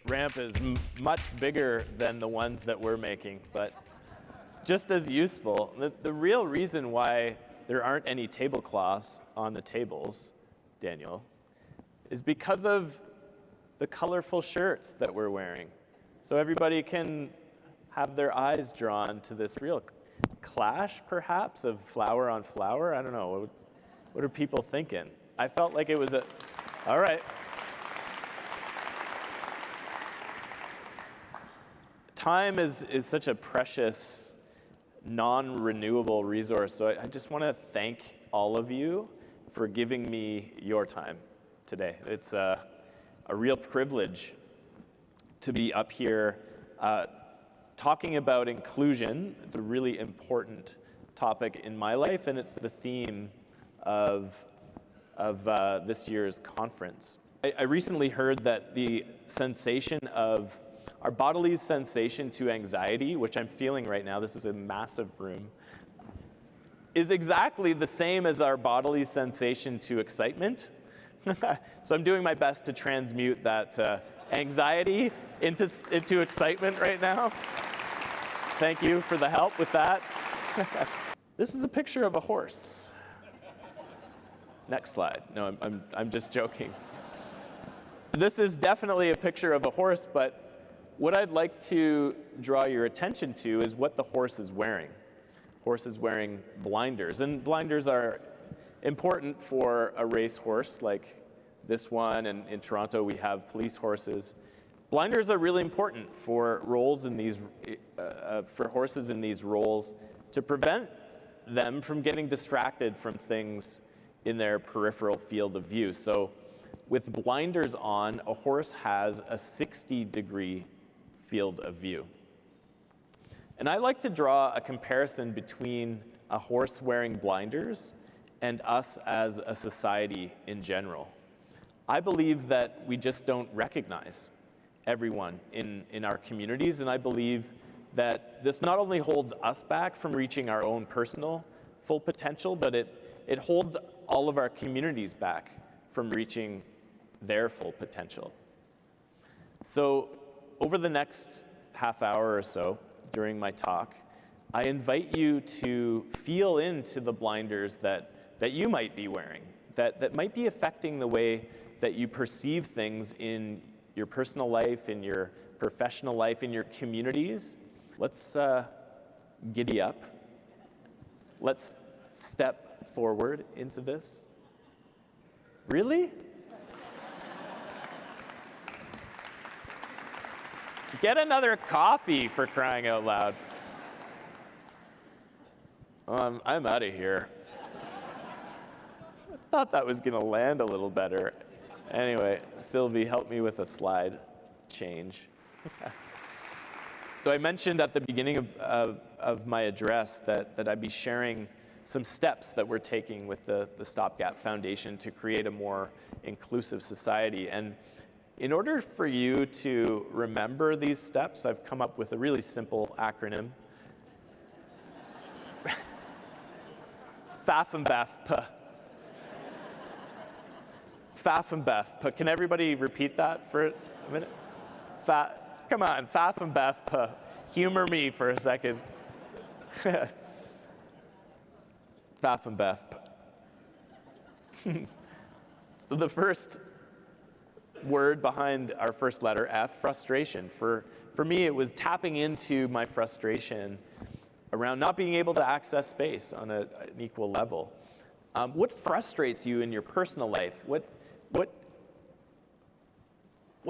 ramp is much bigger than the ones that we're making, but just as useful. The real reason why there aren't any tablecloths on the tables, Daniel, is because of the colorful shirts that we're wearing. So everybody can have their eyes drawn to this real clash, perhaps, of flower on flower. I don't know. What are people thinking? I felt like it was a... All right. Time is such a precious, non-renewable resource. So I just want to thank all of you for giving me your time today. It's a real privilege to be up here talking about inclusion. It's a really important topic in my life, and it's the theme of this year's conference. I recently heard that the sensation of our body's sensation to anxiety, which I'm feeling right now, this is a massive room, is exactly the same as our bodily sensation to excitement. So I'm doing my best to transmute that anxiety into excitement right now. Thank you for the help with that. This is a picture of a horse. Next slide. No, I'm just joking. This is definitely a picture of a horse, but what I'd like to draw your attention to is what the horse is wearing. Horse is wearing blinders, and blinders are important for a racehorse like this one, and in Toronto we have police horses. Blinders are really important for roles in these, for horses in these roles, to prevent them from getting distracted from things in their peripheral field of view. So with blinders on, a horse has a 60-degree field of view. And I like to draw a comparison between a horse wearing blinders and us as a society in general. I believe that we just don't recognize everyone in our communities, and I believe that this not only holds us back from reaching our own personal full potential, but it holds all of our communities back from reaching their full potential. So over the next half hour or so during my talk, I invite you to feel into the blinders that you might be wearing, that might be affecting the way that you perceive things in your personal life, in your professional life, in your communities. Let's giddy up. Let's step forward into this. Really? Get another coffee, for crying out loud. I'm out of here. I thought that was going to land a little better. Anyway, Sylvie, help me with a slide change. So I mentioned at the beginning of my address that I'd be sharing some steps that we're taking with the StopGap Foundation to create a more inclusive society. And in order for you to remember these steps, I've come up with a really simple acronym. It's FAFMBEF. FAFMBEF. Can everybody repeat that for a minute? Come on, FAFMBEF. Humor me for a second. FAFMBEF. So the first word behind our first letter, F, frustration. For me, it was tapping into my frustration around not being able to access space on an equal level. What frustrates you in your personal life? What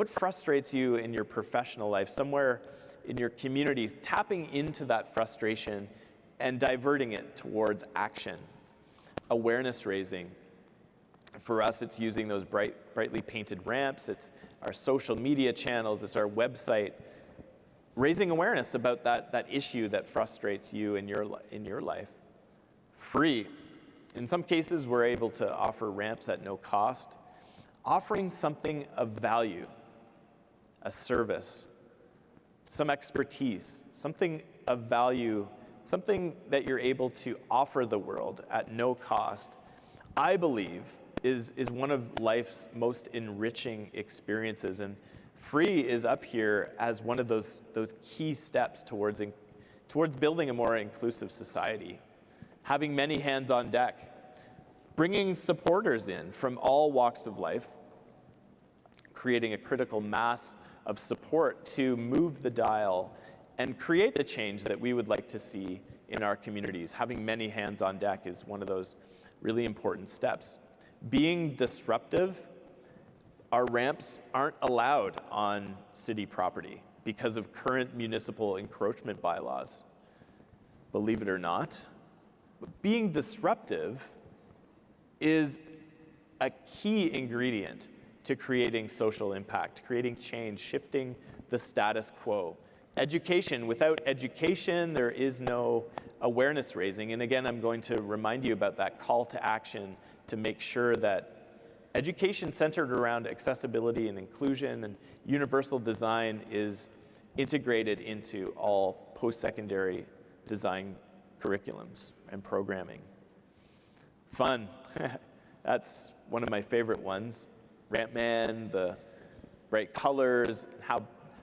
frustrates you in your professional life, somewhere in your communities? Tapping into that frustration and diverting it towards action. Awareness raising. For us, it's using those brightly painted ramps, it's our social media channels, it's our website, raising awareness about that issue that frustrates you in your life. Free. In some cases, we're able to offer ramps at no cost, offering something of value, a service, some expertise, something of value, something that you're able to offer the world at no cost, I believe is one of life's most enriching experiences. And Free is up here as one of those key steps towards building a more inclusive society. Having many hands on deck, bringing supporters in from all walks of life, creating a critical mass of support to move the dial and create the change that we would like to see in our communities. Having many hands on deck is one of those really important steps. Being disruptive, our ramps aren't allowed on city property because of current municipal encroachment bylaws. Believe it or not, being disruptive is a key ingredient to creating social impact, creating change, shifting the status quo. Education, without education, there is no awareness raising. And again, I'm going to remind you about that call to action to make sure that education centered around accessibility and inclusion and universal design is integrated into all post-secondary design curriculums and programming. Fun, that's one of my favorite ones. Ramp Man, the bright colors, how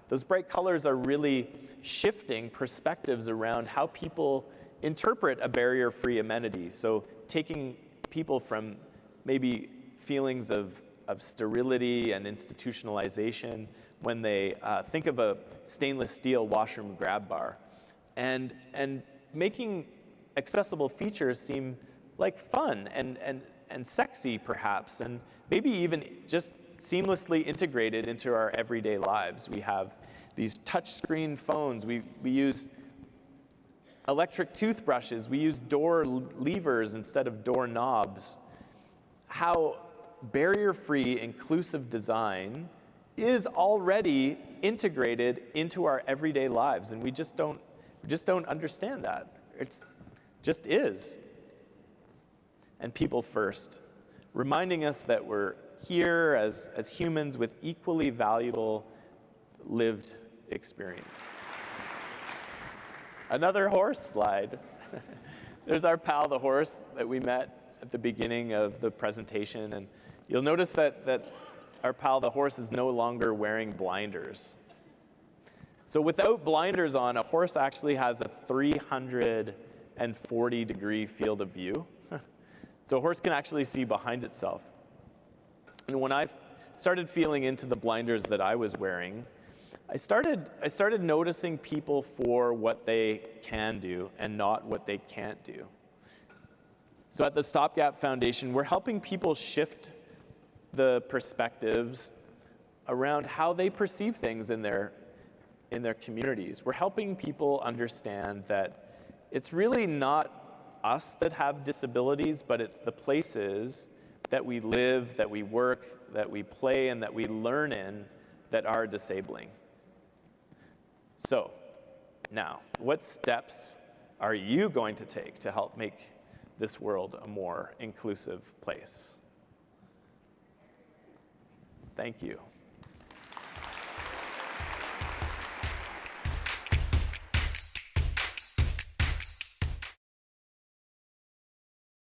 those bright colors are really shifting perspectives around how people interpret a barrier-free amenity. So taking people from maybe feelings of sterility and institutionalization when they think of a stainless steel washroom grab bar, and making accessible features seem like fun and sexy perhaps, and maybe even just seamlessly integrated into our everyday lives. We have these touchscreen phones, we use electric toothbrushes, we use door levers instead of door knobs. How barrier-free, inclusive design is already integrated into our everyday lives, and we just don't understand that. It just is. And people first, reminding us that we're here as humans with equally valuable lived experience. Another horse slide. There's our pal, the horse, that we met at the beginning of the presentation, and you'll notice that our pal, the horse, is no longer wearing blinders. So without blinders on, a horse actually has a 340-degree field of view. So a horse can actually see behind itself. And when I started feeling into the blinders that I was wearing, I started noticing people for what they can do and not what they can't do. So at the StopGap Foundation, we're helping people shift the perspectives around how they perceive things in their communities. We're helping people understand that it's really not us that have disabilities, but it's the places that we live, that we work, that we play, and that we learn in that are disabling. So, now, what steps are you going to take to help make this world a more inclusive place? Thank you.